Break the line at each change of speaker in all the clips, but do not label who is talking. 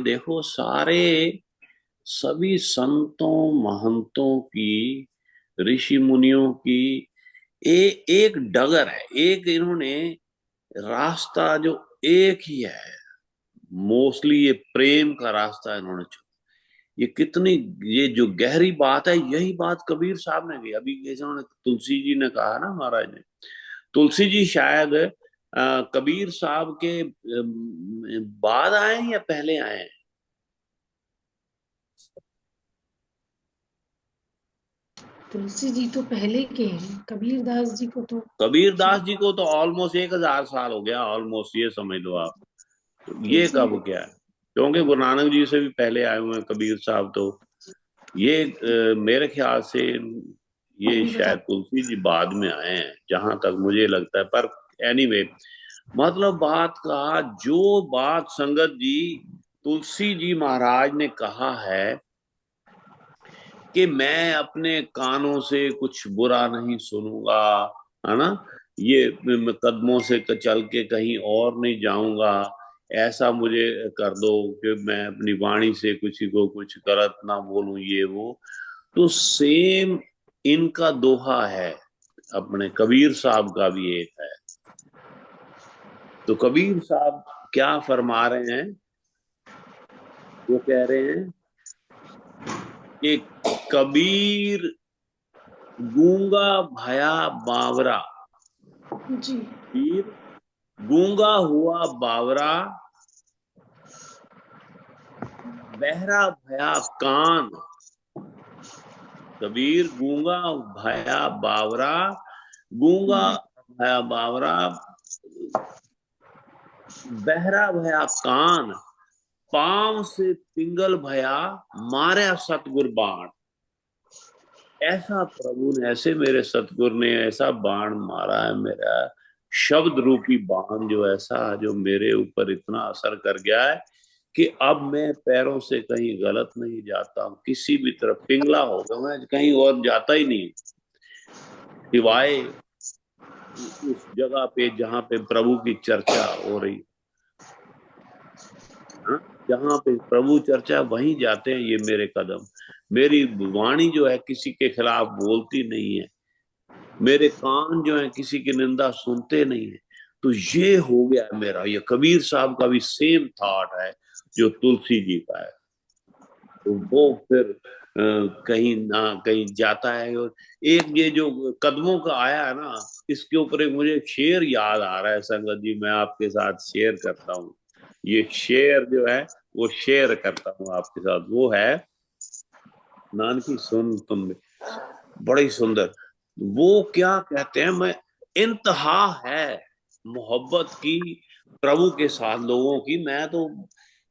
देखो सारे सभी संतों महंतों की, ऋषि मुनियों की एक डगर है, एक इन्होंने रास्ता जो एक ही है। मोस्टली ये प्रेम का रास्ता इन्होंने चुना। ये कितनी, ये जो गहरी बात है, यही बात कबीर साहब ने की। अभी जैसे उन्होंने तुलसी जी ने कहा ना, महाराज ने, तुलसी जी शायद कबीर साहब के बाद आए हैं या पहले आए हैं।
तुलसी जी तो पहले के हैं, कबीर दास जी को तो
कबीर दास
शायद
जी को तो ऑलमोस्ट 1000 साल हो गया, ऑलमोस्ट, ये समझ लो आप। तो ये
तुलसी
कब क्या है, क्योंकि गुरु नानक जी से भी पहले आए हुए हैं कबीर साहब तो। ये मेरे ख्याल से ये
नहीं बता।
शायद तुलसी जी बाद में आए हैं, जहां तक मुझे लगता है। पर एनीवे, मतलब बात का जो बात संगत जी, तुलसी जी महाराज ने कहा है कि मैं अपने कानों से कुछ बुरा नहीं सुनूंगा, है ना, ये कदमों से चल के कहीं और नहीं जाऊंगा, ऐसा मुझे कर दो कि मैं अपनी वाणी से किसी को कुछ गलत ना बोलूं, ये वो। तो सेम इनका दोहा है, अपने कबीर साहब का भी एक है। तो कबीर साहब क्या फरमा रहे हैं, वो कह रहे हैं कि कबीर गूंगा भया बावरा,
जी।
कबीर गूंगा हुआ बावरा, बहरा भया कान। कबीर गूंगा भया बावरा, गूंगा भया बावरा, बहरा भया कान, पांव से पिंगल भया, मारा सतगुर बाण। ऐसा प्रभु ने, ऐसे मेरे सतगुरु ने ऐसा बाण मारा है, मेरा शब्द रूपी बाण जो ऐसा, जो मेरे ऊपर इतना असर कर गया है कि अब मैं पैरों से कहीं गलत नहीं जाता हूं, किसी भी तरफ पिंगला हो गया, मैं कहीं और जाता ही नहीं, सिवाय उस जगह पे जहां पे प्रभु की चर्चा हो रही। हाँ, जहां पे प्रभु चर्चा वहीं जाते हैं ये मेरे कदम। मेरी वाणी जो है किसी के खिलाफ बोलती नहीं है, मेरे कान जो है किसी की निंदा सुनते नहीं है। तो ये हो गया मेरा, ये कबीर साहब का भी सेम थॉट है जो तुलसी जी का है। तो वो फिर कहीं ना कहीं जाता है। और एक ये जो कदमों का आया है ना, इसके ऊपर एक मुझे शेर याद आ रहा है संगत जी, मैं आपके साथ शेयर करता हूँ। ये शेर जो है, वो शेयर करता हूँ आपके साथ, वो है, नानकी सुन तुम भी, बड़ी सुंदर। वो क्या कहते हैं, मैं, इंतहा है मोहब्बत की प्रभु के साथ लोगों की, मैं तो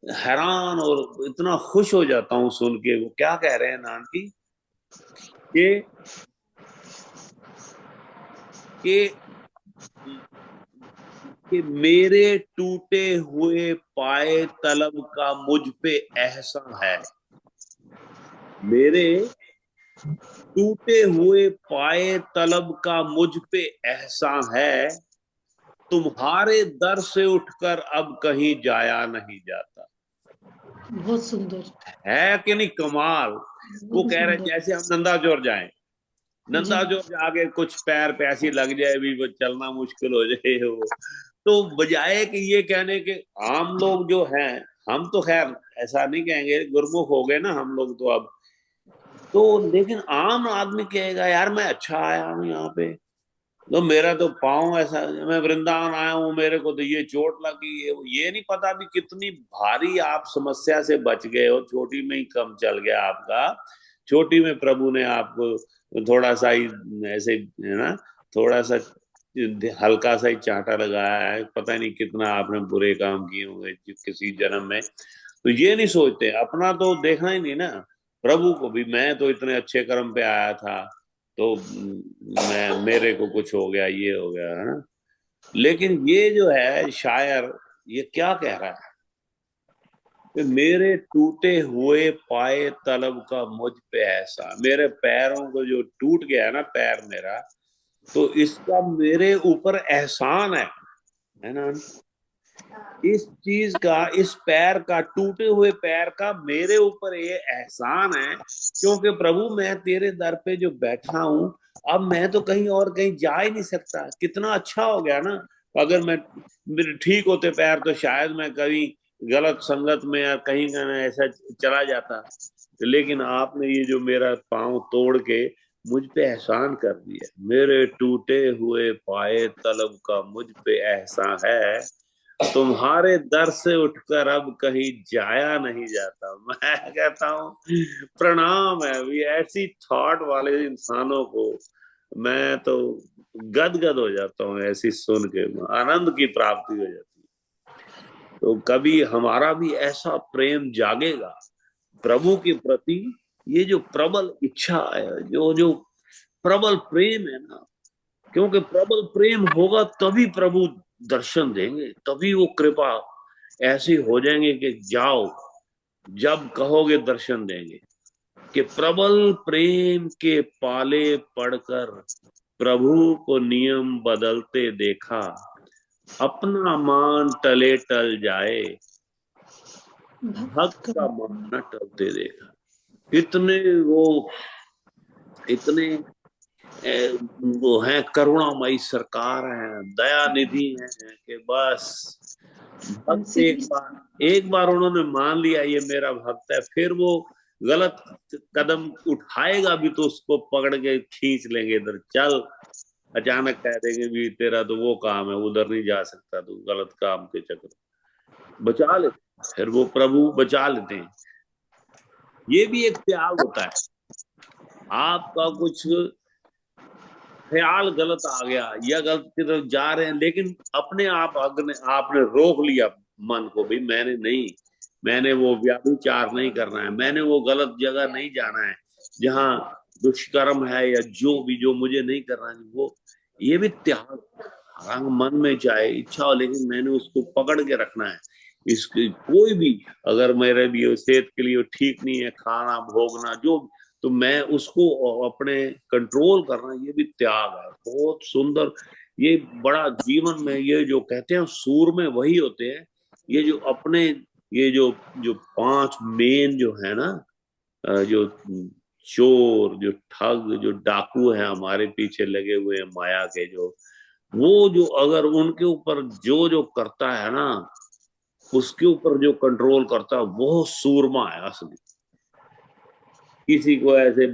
हैरान और इतना खुश हो जाता हूँ सुन के। वो क्या कह रहे हैं नानकी कि कि कि मेरे टूटे हुए पाए तलब का मुझ पे एहसान है, मेरे टूटे हुए पाए तलब का मुझ पे एहसान है, तुम्हारे दर से उठकर अब कहीं जाया नहीं जाता।
बहुत सुंदर।
है कि नहीं कमाल। वो
बहुत
कह रहे हैं
सुंदर।
जैसे हम नंदाचौर जाएं,
जी।
नंदाचौर जाके कुछ पैर पे ऐसी लग जाए भी, वो चलना मुश्किल हो जाए वो, तो बजाय कि ये कहने के, आम लोग जो हैं, हम तो खैर ऐसा नहीं कहेंगे, गुरमुख हो गए ना हम लोग तो अब, तो लेकिन आम आदमी कहेगा यार मैं अच्छा आया हूँ यहाँ पे, तो मेरा तो पाँव ऐसा, मैं वृंदावन आया हूँ, मेरे को तो ये चोट लगी, ये नहीं पता भी कितनी भारी आप समस्या से बच गए हो, छोटी में ही कम चल गया आपका। छोटी में प्रभु ने आपको थोड़ा सा ही ऐसे, है ना, थोड़ा सा हल्का सा ही चांटा लगाया है, पता नहीं कितना आपने बुरे काम किए होंगे किसी जन्म में। तो ये नहीं सोचते, अपना तो देखना ही नहीं ना, प्रभु को भी, मैं तो इतने अच्छे कर्म पे आया था, तो मैं, मेरे को कुछ हो गया, ये हो गया, है ना। लेकिन ये जो है शायर, ये क्या कह रहा है कि मेरे टूटे हुए पाए तलब का मुझ पे ऐसा, मेरे पैरों को जो टूट गया है ना पैर मेरा, तो इसका मेरे ऊपर एहसान है ना। इस चीज का, इस पैर का, टूटे हुए पैर का मेरे ऊपर ये एहसान है, क्योंकि प्रभु मैं तेरे दर पे जो बैठा हूं, अब मैं तो कहीं और कहीं जा ही नहीं सकता। कितना अच्छा हो गया ना। अगर मैं, मेरे ठीक होते पैर तो शायद मैं कभी गलत संगत में या कहीं का ऐसा चला जाता। लेकिन आपने ये जो मेरा पांव तोड़ के मुझ पे एहसान कर दिया, मेरे टूटे हुए पाए तलब का मुझ पे एहसान है। तुम्हारे दर से उठकर अब कहीं जाया नहीं जाता। मैं कहता हूँ प्रणाम है अभी ऐसी थॉट वाले इंसानों को। मैं तो गदगद हो जाता हूँ ऐसी सुन के, आनंद की प्राप्ति हो जाती है। तो कभी हमारा भी ऐसा प्रेम जागेगा प्रभु के प्रति, ये जो प्रबल इच्छा है, जो जो प्रबल प्रेम है ना, क्योंकि प्रबल प्रेम होगा तभी प्रभु दर्शन देंगे, तभी वो कृपा ऐसी हो जाएंगे कि जाओ, जब कहोगे दर्शन देंगे। कि प्रबल प्रेम के पाले पड़कर प्रभु को नियम बदलते देखा, अपना मान टले टल जाए, भक्त
भक्त
का मान न टलते देखा। इतने वो, इतने वो हैं, करुणामयी सरकार है, दया निधि है कि बस भक्त
तुलसी जी।
एक बार उन्होंने मान लिया ये मेरा भक्त है, फिर वो गलत कदम उठाएगा भी तो उसको पकड़ के खींच लेंगे इधर चल। अचानक कह देंगे भी तेरा तो वो काम है, उधर नहीं जा सकता तू, गलत काम के चक्कर, बचा लेते, फिर वो प्रभु बचा लेते हैं। ये भी एक त्याग होता है। आपका कुछ ख्याल गलत आ गया या गलत की तरफ जा रहे हैं, लेकिन अपने आप आपने रोक लिया मन को, भाई मैंने नहीं, मैंने वो व्याभिचार नहीं करना है, मैंने वो गलत जगह नहीं जाना है जहां दुष्कर्म है या जो भी, जो मुझे नहीं करना है वो। ये भी त्याग, रंग मन में चाहे इच्छा हो, लेकिन मैंने उसको पकड़ के रखना है। इसकी कोई भी, अगर मेरे लिए सेहत के लिए ठीक नहीं है खाना भोगना जो, तो मैं उसको अपने कंट्रोल करना, ये भी त्याग है। बहुत सुंदर। ये बड़ा जीवन में, ये जो कहते हैं सूर में वही होते हैं, ये जो अपने, ये जो जो पांच मेन जो है ना, जो चोर, जो ठग, जो डाकू है हमारे पीछे लगे हुए हैं माया के, जो वो जो अगर उनके ऊपर जो जो करता है ना, उसके ऊपर जो कंट्रोल करता है वो सूरमा है असली। किसी को ऐसे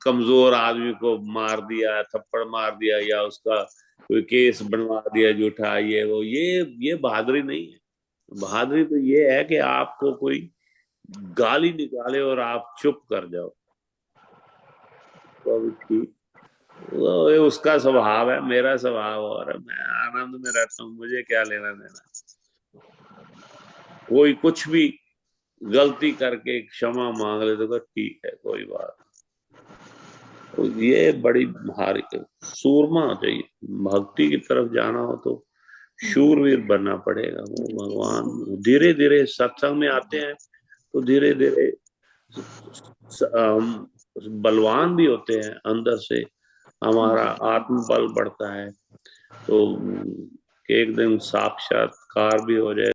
कमजोर आदमी को मार दिया, थप्पड़ मार दिया, या उसका कोई केस बनवा दिया झूठा, ये वो, ये बहादुरी नहीं है। बहादुरी तो ये है कि आपको कोई गाली निकाले और आप चुप कर जाओ, तो अभी ठीक, वो ये उसका स्वभाव है, मेरा स्वभाव और है, मैं आनंद में रहता हूँ, मुझे क्या लेना देना। कोई कुछ भी गलती करके क्षमा मांग ले तो ठीक है, कोई बात। तो ये बड़ी भारी सूरमा चाहिए, भक्ति की तरफ जाना हो तो शूरवीर बनना पड़ेगा। वो भगवान धीरे धीरे सत्संग में आते हैं तो धीरे धीरे बलवान भी होते हैं, अंदर से हमारा आत्मबल बढ़ता है, तो एक दिन साक्षात्कार भी हो जाए।